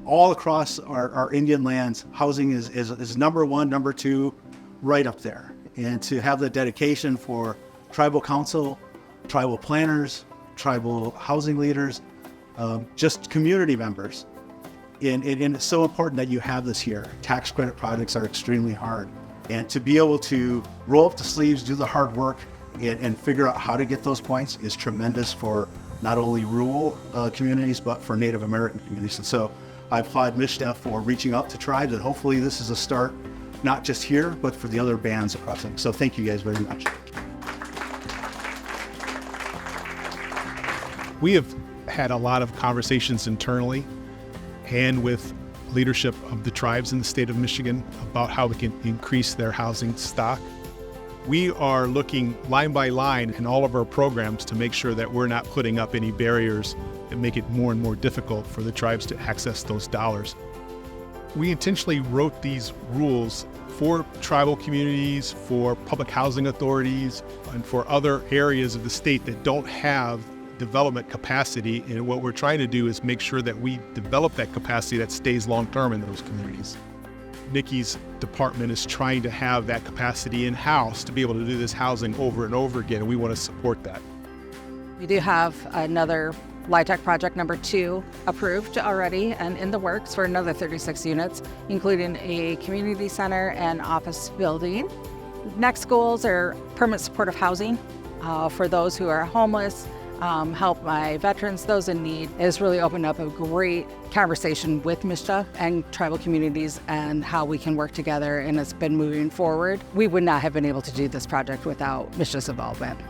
all across our Indian lands, housing is number one, number two, right up there. And to have the dedication for tribal council, tribal planners, tribal housing leaders, just community members. And it's so important that you have this here. Tax credit projects are extremely hard. And to be able to roll up the sleeves, do the hard work, and figure out how to get those points is tremendous for not only rural communities, but for Native American communities. And so I applaud MSHDA for reaching out to tribes, and hopefully this is a start, not just here, but for the other bands across them. So thank you guys very much. We have had a lot of conversations internally and with leadership of the tribes in the state of Michigan about how we can increase their housing stock. We are looking line by line in all of our programs to make sure that we're not putting up any barriers that make it more and more difficult for the tribes to access those dollars. We intentionally wrote these rules for tribal communities, for public housing authorities, and for other areas of the state that don't have development capacity. And what we're trying to do is make sure that we develop that capacity that stays long-term in those communities. Nikki's department is trying to have that capacity in-house to be able to do this housing over and over again, and we want to support that. We do have another LIHTC project number 2 approved already and in the works for another 36 units, including a community center and office building. Next goals are permanent supportive housing for those who are homeless, help my veterans, those in need. It has really opened up a great conversation with MSHDA and tribal communities and how we can work together, and it's been moving forward. We would not have been able to do this project without MSHDA's involvement.